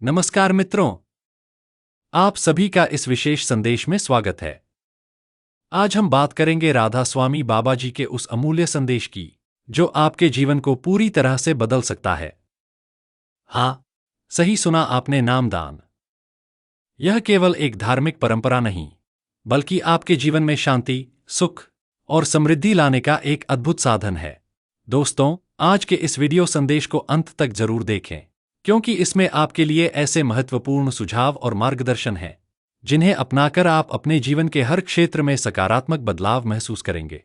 नमस्कार मित्रों, आप सभी का इस विशेष संदेश में स्वागत है। आज हम बात करेंगे राधा स्वामी बाबा जी के उस अमूल्य संदेश की, जो आपके जीवन को पूरी तरह से बदल सकता है। हाँ, सही सुना आपने, नामदान। यह केवल एक धार्मिक परंपरा नहीं, बल्कि आपके जीवन में शांति, सुख और समृद्धि लाने का एक अद्भुत साधन है। दोस्तों, आज के इस वीडियो संदेश को अंत तक जरूर देखें, क्योंकि इसमें आपके लिए ऐसे महत्वपूर्ण सुझाव और मार्गदर्शन हैं, जिन्हें अपनाकर आप अपने जीवन के हर क्षेत्र में सकारात्मक बदलाव महसूस करेंगे।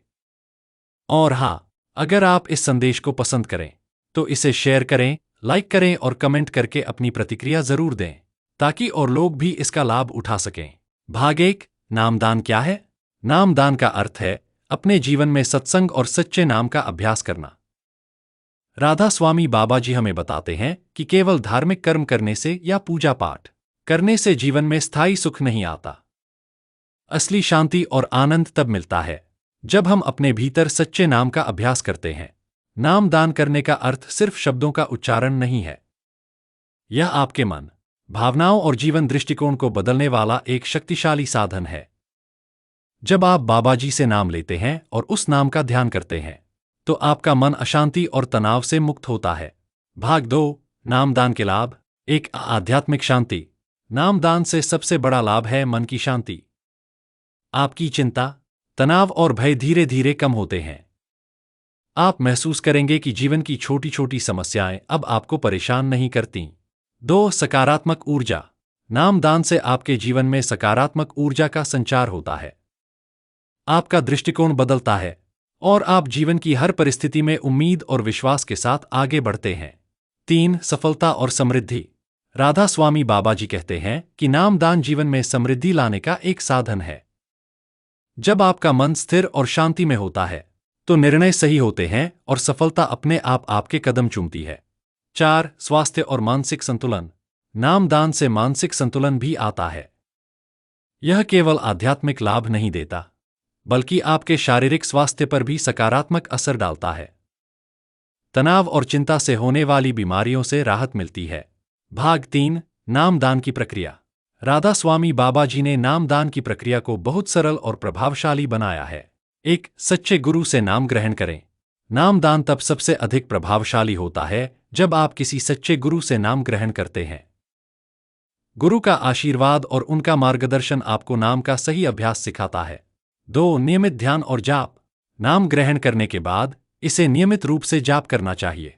और हाँ, अगर आप इस संदेश को पसंद करें, तो इसे शेयर करें, लाइक करें और कमेंट करके अपनी प्रतिक्रिया जरूर दें, ताकि और लोग भी इसका लाभ उठा सकें। भाग 1, नामदान क्या है? नामदान का अर्थ है अपने जीवन में सत्संग और सच्चे नाम का अभ्यास करना। राधा स्वामी बाबा जी हमें बताते हैं कि केवल धार्मिक कर्म करने से या पूजा पाठ करने से जीवन में स्थायी सुख नहीं आता। असली शांति और आनंद तब मिलता है जब हम अपने भीतर सच्चे नाम का अभ्यास करते हैं। नामदान करने का अर्थ सिर्फ शब्दों का उच्चारण नहीं है। यह आपके मन, भावनाओं और जीवन दृष्टिकोण को बदलने वाला एक शक्तिशाली साधन है। जब आप बाबा जी से नाम लेते हैं और उस नाम का ध्यान करते हैं, तो आपका मन अशांति और तनाव से मुक्त होता है। भाग 2, नामदान के लाभ। एक, आध्यात्मिक शांति। नामदान से सबसे बड़ा लाभ है मन की शांति। आपकी चिंता, तनाव और भय धीरे धीरे कम होते हैं। आप महसूस करेंगे कि जीवन की छोटी छोटी समस्याएं अब आपको परेशान नहीं करती। 2, सकारात्मक ऊर्जा। नामदान से आपके जीवन में सकारात्मक ऊर्जा का संचार होता है। आपका दृष्टिकोण बदलता है और आप जीवन की हर परिस्थिति में उम्मीद और विश्वास के साथ आगे बढ़ते हैं। 3, सफलता और समृद्धि। राधा स्वामी बाबा जी कहते हैं कि नामदान जीवन में समृद्धि लाने का एक साधन है। जब आपका मन स्थिर और शांति में होता है, तो निर्णय सही होते हैं और सफलता अपने आप आपके कदम चूमती है। 4, स्वास्थ्य और मानसिक संतुलन। नामदान से मानसिक संतुलन भी आता है। यह केवल आध्यात्मिक लाभ नहीं देता, बल्कि आपके शारीरिक स्वास्थ्य पर भी सकारात्मक असर डालता है। तनाव और चिंता से होने वाली बीमारियों से राहत मिलती है। भाग 3, नामदान की प्रक्रिया। राधा स्वामी बाबा जी ने नामदान की प्रक्रिया को बहुत सरल और प्रभावशाली बनाया है। 1, सच्चे गुरु से नाम ग्रहण करें। नामदान तब सबसे अधिक प्रभावशाली होता है जब आप किसी सच्चे गुरु से नाम ग्रहण करते हैं। गुरु का आशीर्वाद और उनका मार्गदर्शन आपको नाम का सही अभ्यास सिखाता है। 2, नियमित ध्यान और जाप। नाम ग्रहण करने के बाद इसे नियमित रूप से जाप करना चाहिए।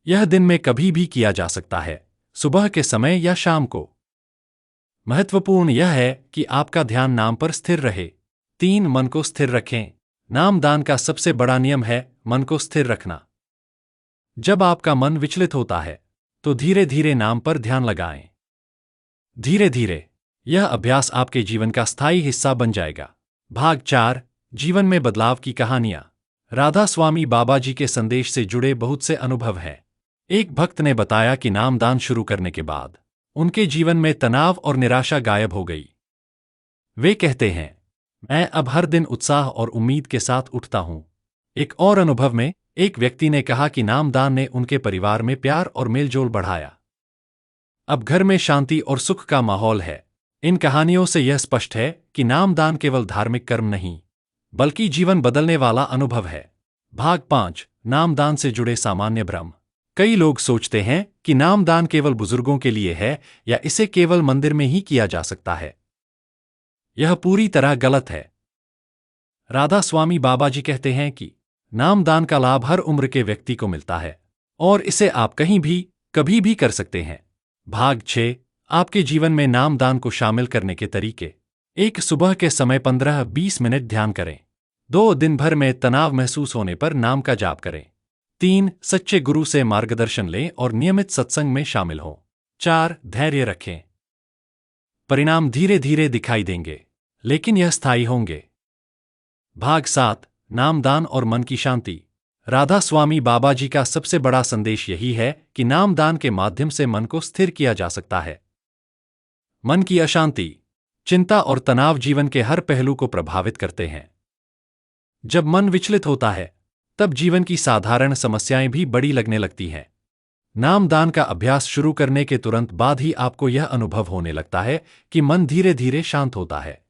यह दिन में कभी भी किया जा सकता है, सुबह के समय या शाम को। महत्वपूर्ण यह है कि आपका ध्यान नाम पर स्थिर रहे। 3, मन को स्थिर रखें। नामदान का सबसे बड़ा नियम है मन को स्थिर रखना। जब आपका मन विचलित होता है, तो धीरे धीरे नाम पर ध्यान लगाएं। धीरे धीरे यह अभ्यास आपके जीवन का स्थायी हिस्सा बन जाएगा। भाग 4, जीवन में बदलाव की कहानियां। राधा स्वामी बाबा जी के संदेश से जुड़े बहुत से अनुभव हैं। एक भक्त ने बताया कि नामदान शुरू करने के बाद उनके जीवन में तनाव और निराशा गायब हो गई। वे कहते हैं, मैं अब हर दिन उत्साह और उम्मीद के साथ उठता हूं। एक और अनुभव में एक व्यक्ति ने कहा कि नामदान ने उनके परिवार में प्यार और मेलजोल बढ़ाया। अब घर में शांति और सुख का माहौल है। इन कहानियों से यह स्पष्ट है कि नामदान केवल धार्मिक कर्म नहीं, बल्कि जीवन बदलने वाला अनुभव है। भाग 5, नामदान से जुड़े सामान्य भ्रम। कई लोग सोचते हैं कि नामदान केवल बुजुर्गों के लिए है या इसे केवल मंदिर में ही किया जा सकता है। यह पूरी तरह गलत है। राधा स्वामी बाबा जी कहते हैं कि नामदान का लाभ हर उम्र के व्यक्ति को मिलता है और इसे आप कहीं भी, कभी भी कर सकते हैं। भाग 6, आपके जीवन में नामदान को शामिल करने के तरीके। 1, सुबह के समय 15-20 मिनट ध्यान करें। 2, दिन भर में तनाव महसूस होने पर नाम का जाप करें। 3, सच्चे गुरु से मार्गदर्शन लें और नियमित सत्संग में शामिल हों। 4, धैर्य रखें। परिणाम धीरे धीरे दिखाई देंगे, लेकिन यह स्थायी होंगे। भाग 7, नामदान और मन की शांति। राधा स्वामी बाबा जी का सबसे बड़ा संदेश यही है कि नामदान के माध्यम से मन को स्थिर किया जा सकता है। मन की अशांति, चिंता और तनाव जीवन के हर पहलू को प्रभावित करते हैं। जब मन विचलित होता है, तब जीवन की साधारण समस्याएं भी बड़ी लगने लगती हैं। नामदान का अभ्यास शुरू करने के तुरंत बाद ही आपको यह अनुभव होने लगता है कि मन धीरे धीरे शांत होता है।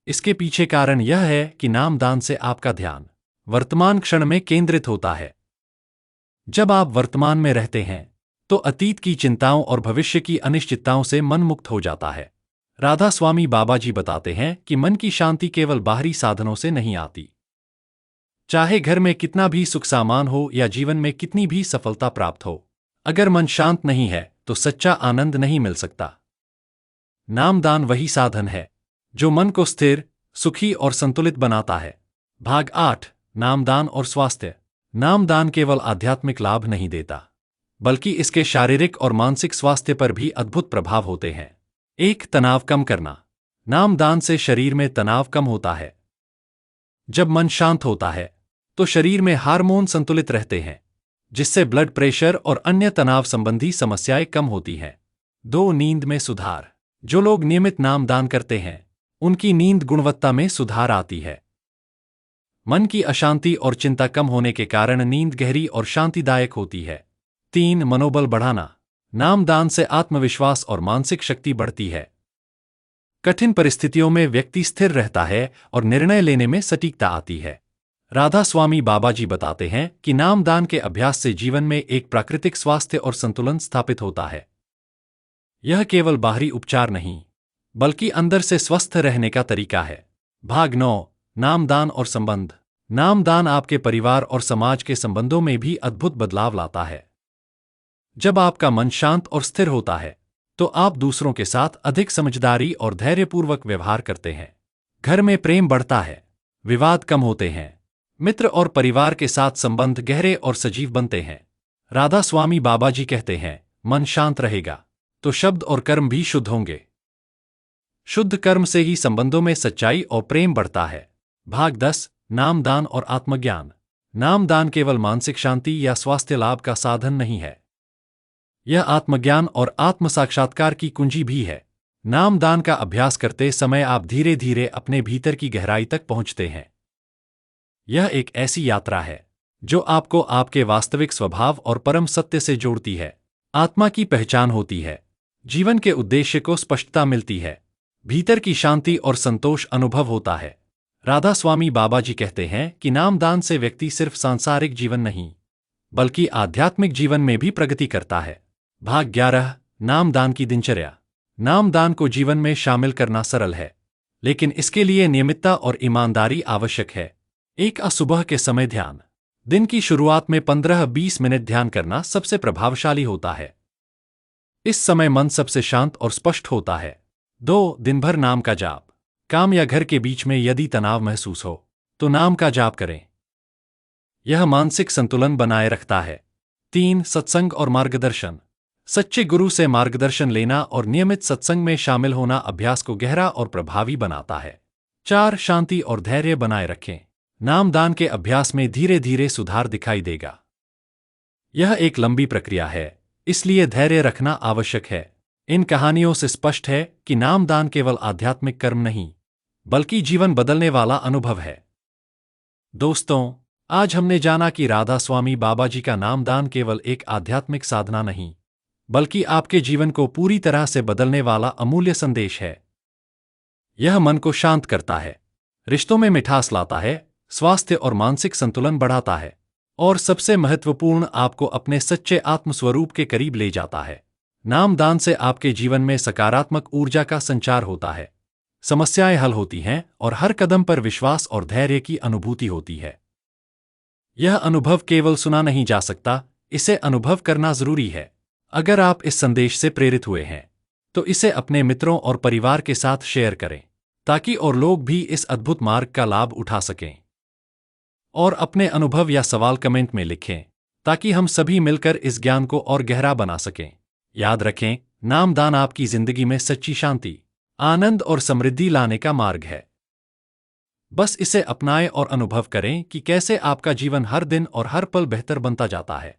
इसके पीछे कारण यह है कि नामदान से आपका ध्यान वर्तमान क्षण में केंद्रित होता है। जब आप वर्तमान में रहते हैं तो अतीत की चिंताओं और भविष्य की अनिश्चितताओं से मन मुक्त हो जाता है। राधा स्वामी बाबा जी बताते हैं कि मन की शांति केवल बाहरी साधनों से नहीं आती। चाहे घर में कितना भी सुख सामान हो या जीवन में कितनी भी सफलता प्राप्त हो, अगर मन शांत नहीं है तो सच्चा आनंद नहीं मिल सकता। नामदान वही साधन है जो मन को स्थिर, सुखी और संतुलित बनाता है। भाग 8, नामदान और स्वास्थ्य। नामदान केवल आध्यात्मिक लाभ नहीं देता, बल्कि इसके शारीरिक और मानसिक स्वास्थ्य पर भी अद्भुत प्रभाव होते हैं। 1. तनाव कम करना। नामदान से शरीर में तनाव कम होता है। जब मन शांत होता है तो शरीर में हार्मोन संतुलित रहते हैं, जिससे ब्लड प्रेशर और अन्य तनाव संबंधी समस्याएं कम होती हैं। 2. नींद में सुधार। जो लोग नियमित नामदान करते हैं उनकी नींद गुणवत्ता में सुधार आती है। मन की अशांति और चिंता कम होने के कारण नींद गहरी और शांतिदायक होती है। 3. मनोबल बढ़ाना। नामदान से आत्मविश्वास और मानसिक शक्ति बढ़ती है। कठिन परिस्थितियों में व्यक्ति स्थिर रहता है और निर्णय लेने में सटीकता आती है। राधा स्वामी बाबा जी बताते हैं कि नामदान के अभ्यास से जीवन में एक प्राकृतिक स्वास्थ्य और संतुलन स्थापित होता है। यह केवल बाहरी उपचार नहीं, बल्कि अंदर से स्वस्थ रहने का तरीका है। भाग 9, नामदान और संबंध। नामदान आपके परिवार और समाज के संबंधों में भी अद्भुत बदलाव लाता है। जब आपका मन शांत और स्थिर होता है तो आप दूसरों के साथ अधिक समझदारी और धैर्यपूर्वक व्यवहार करते हैं। घर में प्रेम बढ़ता है, विवाद कम होते हैं, मित्र और परिवार के साथ संबंध गहरे और सजीव बनते हैं। राधा स्वामी बाबा जी कहते हैं, मन शांत रहेगा तो शब्द और कर्म भी शुद्ध होंगे। शुद्ध कर्म से ही संबंधों में सच्चाई और प्रेम बढ़ता है। भाग 10, नामदान और आत्मज्ञान। नामदान केवल मानसिक शांति या स्वास्थ्य लाभ का साधन नहीं है, यह आत्मज्ञान और आत्म साक्षात्कार की कुंजी भी है। नामदान का अभ्यास करते समय आप धीरे धीरे अपने भीतर की गहराई तक पहुंचते हैं। यह एक ऐसी यात्रा है जो आपको आपके वास्तविक स्वभाव और परम सत्य से जोड़ती है। आत्मा की पहचान होती है, जीवन के उद्देश्य को स्पष्टता मिलती है, भीतर की शांति और संतोष अनुभव होता है। राधा स्वामी बाबा जी कहते हैं कि नामदान से व्यक्ति सिर्फ सांसारिक जीवन नहीं, बल्कि आध्यात्मिक जीवन में भी प्रगति करता है। भाग 11, नामदान की दिनचर्या। नामदान को जीवन में शामिल करना सरल है, लेकिन इसके लिए नियमितता और ईमानदारी आवश्यक है। 1. सुबह के समय ध्यान। दिन की शुरुआत में 15-20 मिनट ध्यान करना सबसे प्रभावशाली होता है। इस समय मन सबसे शांत और स्पष्ट होता है। 2. दिन भर नाम का जाप। काम या घर के बीच में यदि तनाव महसूस हो तो नाम का जाप करें, यह मानसिक संतुलन बनाए रखता है। 3. सत्संग और मार्गदर्शन। सच्चे गुरु से मार्गदर्शन लेना और नियमित सत्संग में शामिल होना अभ्यास को गहरा और प्रभावी बनाता है। 4. शांति और धैर्य बनाए रखें। नामदान के अभ्यास में धीरे धीरे सुधार दिखाई देगा। यह एक लंबी प्रक्रिया है, इसलिए धैर्य रखना आवश्यक है। इन कहानियों से स्पष्ट है कि नामदान केवल आध्यात्मिक कर्म नहीं, बल्कि जीवन बदलने वाला अनुभव है। दोस्तों, आज हमने जाना कि राधा स्वामी बाबा जी का नामदान केवल एक आध्यात्मिक साधना नहीं, बल्कि आपके जीवन को पूरी तरह से बदलने वाला अमूल्य संदेश है। यह मन को शांत करता है, रिश्तों में मिठास लाता है, स्वास्थ्य और मानसिक संतुलन बढ़ाता है, और सबसे महत्वपूर्ण, आपको अपने सच्चे आत्मस्वरूप के करीब ले जाता है। नामदान से आपके जीवन में सकारात्मक ऊर्जा का संचार होता है, समस्याएं हल होती हैं और हर कदम पर विश्वास और धैर्य की अनुभूति होती है। यह अनुभव केवल सुना नहीं जा सकता, इसे अनुभव करना जरूरी है। अगर आप इस संदेश से प्रेरित हुए हैं तो इसे अपने मित्रों और परिवार के साथ शेयर करें, ताकि और लोग भी इस अद्भुत मार्ग का लाभ उठा सकें। और अपने अनुभव या सवाल कमेंट में लिखें, ताकि हम सभी मिलकर इस ज्ञान को और गहरा बना सकें। याद रखें, नामदान आपकी जिंदगी में सच्ची शांति, आनंद और समृद्धि लाने का मार्ग है। बस इसे अपनाएं और अनुभव करें कि कैसे आपका जीवन हर दिन और हर पल बेहतर बनता जाता है।